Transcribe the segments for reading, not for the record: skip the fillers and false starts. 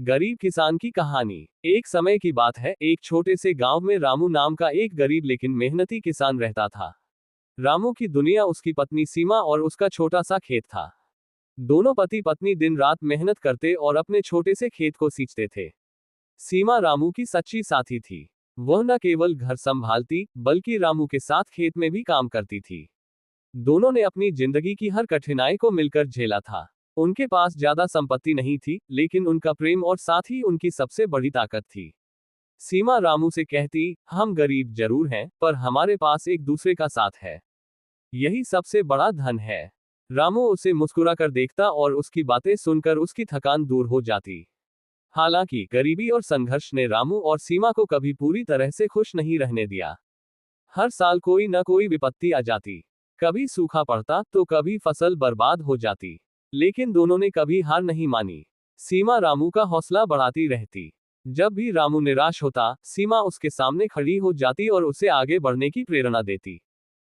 गरीब किसान की कहानी। एक समय की बात है, एक छोटे से गांव में रामू नाम का एक गरीब लेकिन मेहनती किसान रहता था। रामू की दुनिया उसकी पत्नी सीमा और उसका छोटा सा खेत था। दोनों पति पत्नी दिन रात मेहनत करते और अपने छोटे से खेत को सींचते थे। सीमा रामू की सच्ची साथी थी। वह न केवल घर संभालती बल्कि रामू के साथ खेत में भी काम करती थी। दोनों ने अपनी जिंदगी की हर कठिनाई को मिलकर झेला था। उनके पास ज्यादा संपत्ति नहीं थी, लेकिन उनका प्रेम और साथ ही उनकी सबसे बड़ी ताकत थी। सीमा रामू से कहती, हम गरीब जरूर हैं, पर हमारे पास एक दूसरे का साथ है। यही सबसे बड़ा धन है। रामू उसे मुस्कुराकर देखता और उसकी बातें सुनकर उसकी थकान दूर हो जाती। हालांकि गरीबी और संघर्ष ने रामू और सीमा को कभी पूरी तरह से खुश नहीं रहने दिया। हर साल कोई न कोई विपत्ति आ जाती। कभी सूखा पड़ता तो कभी फसल बर्बाद हो जाती। लेकिन दोनों ने कभी हार नहीं मानी। सीमा रामू का हौसला बढ़ाती रहती। जब भी रामू निराश होता, सीमा उसके सामने खड़ी हो जाती और उसे आगे बढ़ने की प्रेरणा देती।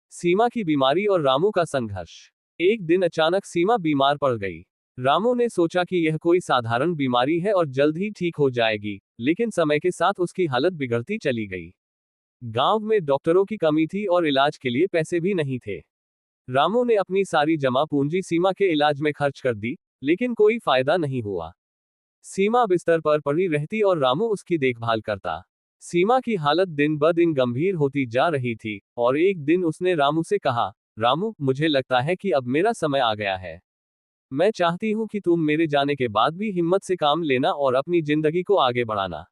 सीमा की बीमारी और रामू का संघर्ष। एक दिन अचानक सीमा बीमार पड़ गई। रामू ने सोचा कि यह कोई साधारण बीमारी है और जल्द ही ठीक हो जाएगी, लेकिन समय के साथ उसकी हालत बिगड़ती चली गई। गांव में डॉक्टरों की कमी थी और इलाज के लिए पैसे भी नहीं थे। रामू ने अपनी सारी जमा पूंजी सीमा के इलाज में खर्च कर दी, लेकिन कोई फायदा नहीं हुआ। सीमा बिस्तर पर पड़ी रहती और रामू उसकी देखभाल करता। सीमा की हालत दिन ब दिन गंभीर होती जा रही थी, और एक दिन उसने रामू से कहा, रामू, मुझे लगता है कि अब मेरा समय आ गया है। मैं चाहती हूं कि तुम मेरे जाने के बाद भी हिम्मत से काम लेना और अपनी जिंदगी को आगे बढ़ाना।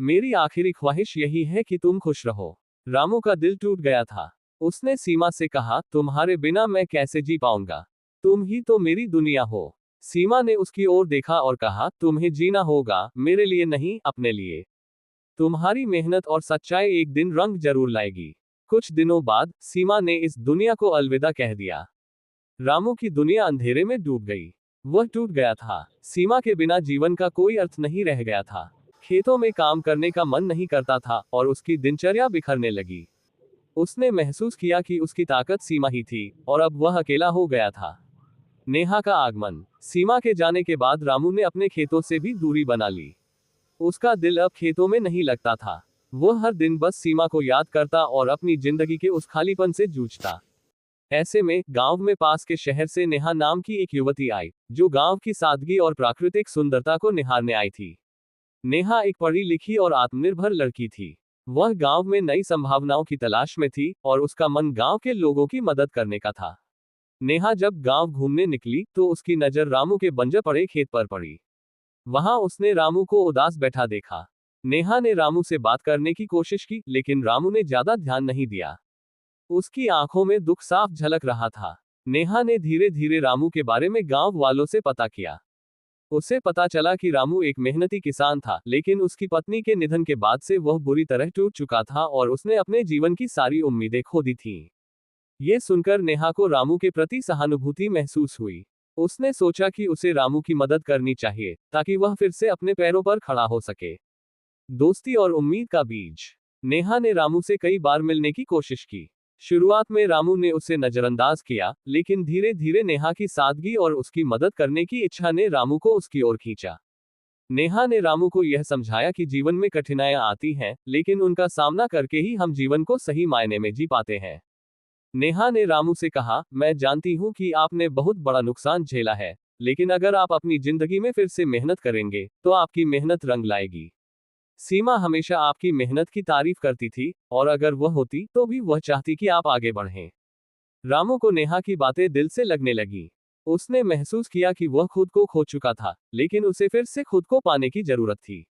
मेरी आखिरी ख्वाहिश यही है कि तुम खुश रहो। रामू का दिल टूट गया था। उसने सीमा से कहा, तुम्हारे बिना मैं कैसे जी पाऊंगा? तुम ही तो मेरी दुनिया हो। सीमा ने उसकी ओर देखा और कहा, तुम्हें जीना होगा, मेरे लिए नहीं, अपने लिए। तुम्हारी मेहनत और सच्चाई एक दिन रंग जरूर लाएगी। कुछ दिनों बाद सीमा ने इस दुनिया को अलविदा कह दिया। रामू की दुनिया अंधेरे में डूब गई। वह टूट गया था। सीमा के बिना जीवन का कोई अर्थ नहीं रह गया था। खेतों में काम करने का मन नहीं करता था और उसकी दिनचर्या बिखरने लगी। उसने महसूस किया कि उसकी ताकत सीमा ही थी और अब वह अकेला हो गया था। नेहा का आगमन। सीमा के जाने के बाद रामू ने अपने खेतों से भी दूरी बना ली। उसका दिल अब खेतों में नहीं लगता था। वह हर दिन बस सीमा को याद करता और अपनी जिंदगी के उस खालीपन से जूझता। ऐसे में गांव में पास के शहर से नेहा नाम की एक युवती आई, जो गांव की सादगी और प्राकृतिक सुंदरता को निहारने आई थी। नेहा एक पढ़ी लिखी और आत्मनिर्भर लड़की थी। वह गांव में नई संभावनाओं की तलाश में थी और उसका मन गांव के लोगों की मदद करने का था। नेहा जब गांव घूमने निकली तो उसकी नजर रामू के बंजर पड़े खेत पर पड़ी। वहां उसने रामू को उदास बैठा देखा। नेहा ने रामू से बात करने की कोशिश की, लेकिन रामू ने ज्यादा ध्यान नहीं दिया। उसकी आंखों में दुख साफ झलक रहा था। नेहा ने धीरे धीरे रामू के बारे में गांव वालों से पता किया। उसे पता चला कि रामू एक मेहनती किसान था, लेकिन उसकी पत्नी के निधन के बाद से वह बुरी तरह टूट चुका था और उसने अपने जीवन की सारी उम्मीदें खो दी थीं। ये सुनकर नेहा को रामू के प्रति सहानुभूति महसूस हुई। उसने सोचा कि उसे रामू की मदद करनी चाहिए, ताकि वह फिर से अपने पैरों पर खड़ा हो सके। दोस्ती और उम्मीद का बीज। नेहा ने रामू से कई बार मिलने की कोशिश की। शुरुआत में रामू ने उसे नजरअंदाज किया, लेकिन धीरे धीरे नेहा की सादगी और उसकी मदद करने की इच्छा ने रामू को उसकी ओर खींचा। नेहा ने रामू को यह समझाया कि जीवन में कठिनाइयां आती हैं, लेकिन उनका सामना करके ही हम जीवन को सही मायने में जी पाते हैं। नेहा ने रामू से कहा, मैं जानती हूं कि आपने बहुत बड़ा नुकसान झेला है, लेकिन अगर आप अपनी जिंदगी में फिर से मेहनत करेंगे, तो आपकी मेहनत रंग लाएगी। सीमा हमेशा आपकी मेहनत की तारीफ करती थी, और अगर वह होती तो भी वह चाहती कि आप आगे बढ़ें। रामू को नेहा की बातें दिल से लगने लगी। उसने महसूस किया कि वह खुद को खो चुका था, लेकिन उसे फिर से खुद को पाने की जरूरत थी।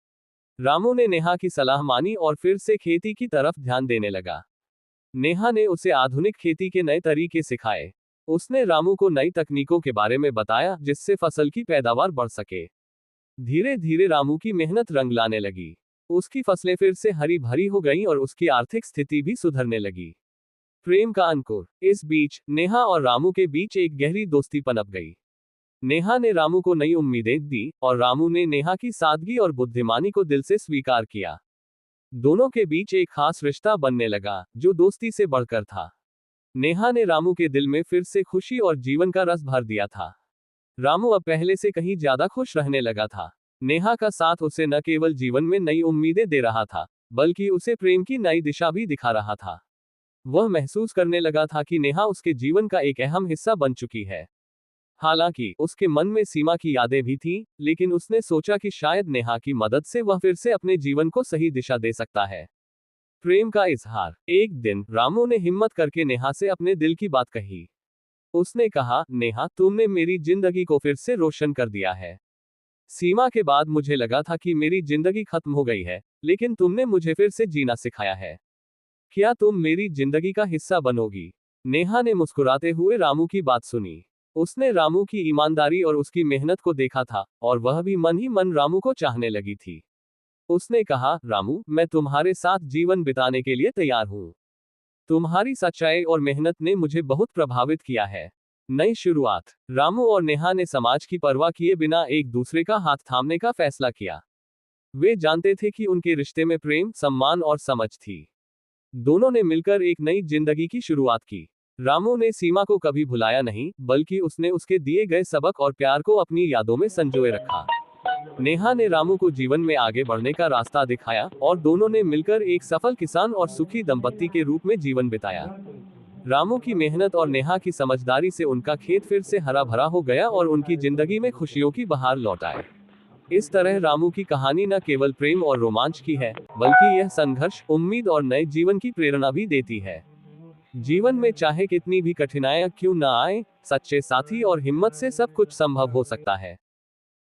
रामू ने नेहा की सलाह मानी और फिर से खेती की तरफ ध्यान देने लगा। नेहा ने उसे आधुनिक खेती के नए तरीके सिखाए। उसने रामू को नई तकनीकों के बारे में बताया, जिससे फसल की पैदावार बढ़ सके। धीरे धीरे रामू की मेहनत रंग लाने लगी। उसकी फसलें फिर से हरी भरी हो गईं और उसकी आर्थिक स्थिति भी सुधरने लगी। प्रेम का अंकुर। इस बीच नेहा और रामू के बीच एक गहरी दोस्ती पनप गई। नेहा ने रामू को नई उम्मीदें दी और रामू ने नेहा की सादगी और बुद्धिमानी को दिल से स्वीकार किया। दोनों के बीच एक खास रिश्ता बनने लगा, जो दोस्ती से बढ़कर था। नेहा ने रामू के दिल में फिर से खुशी और जीवन का रस भर दिया था। रामू अब पहले से कहीं ज्यादा खुश रहने लगा था। नेहा का साथ उसे न केवल जीवन में नई उम्मीदें दे रहा था, बल्कि उसे प्रेम की नई दिशा भी दिखा रहा था। वह महसूस करने लगा था कि नेहा उसके जीवन का एक अहम हिस्सा बन चुकी है। हालांकि उसके मन में सीमा की यादें भी थीं, लेकिन उसने सोचा कि शायद नेहा की मदद से वह फिर से अपने जीवन को सही दिशा दे सकता है। प्रेम का इजहार। एक दिन रामू ने हिम्मत करके नेहा से अपने दिल की बात कही। उसने कहा, नेहा, तुमने मेरी जिंदगी को फिर से रोशन कर दिया है। सीमा के बाद मुझे लगा था कि मेरी जिंदगी खत्म हो गई है, लेकिन तुमने मुझे फिर से जीना सिखाया है। क्या तुम मेरी जिंदगी का हिस्सा बनोगी? नेहा ने मुस्कुराते हुए रामू की बात सुनी। उसने रामू की ईमानदारी और उसकी मेहनत को देखा था, और वह भी मन ही मन रामू को चाहने लगी थी। उसने कहा, रामू, मैं तुम्हारे साथ जीवन बिताने के लिए तैयार हूँ। तुम्हारी सच्चाई और मेहनत ने मुझे बहुत प्रभावित किया है। नई शुरुआत। रामू और नेहा ने समाज की परवाह किए बिना एक दूसरे का हाथ थामने का फैसला किया। वे जानते थे कि उनके रिश्ते में प्रेम, सम्मान और समझ थी। दोनों ने मिलकर एक नई जिंदगी की शुरुआत की। रामू ने सीमा को कभी भुलाया नहीं, बल्कि उसने उसके दिए गए सबक और प्यार को अपनी यादों में संजोए रखा। नेहा ने रामू को जीवन में आगे बढ़ने का रास्ता दिखाया, और दोनों ने मिलकर एक सफल किसान और सुखी दंपत्ति के रूप में जीवन बिताया। रामू की मेहनत और नेहा की समझदारी से उनका खेत फिर से हरा भरा हो गया और उनकी जिंदगी में खुशियों की बहार लौट आई। इस तरह रामू की कहानी न केवल प्रेम और रोमांच की है, बल्कि यह संघर्ष, उम्मीद और नए जीवन की प्रेरणा भी देती है। जीवन में चाहे कितनी भी कठिनाइयां क्यों न आए, सच्चे साथी और हिम्मत से सब कुछ संभव हो सकता है।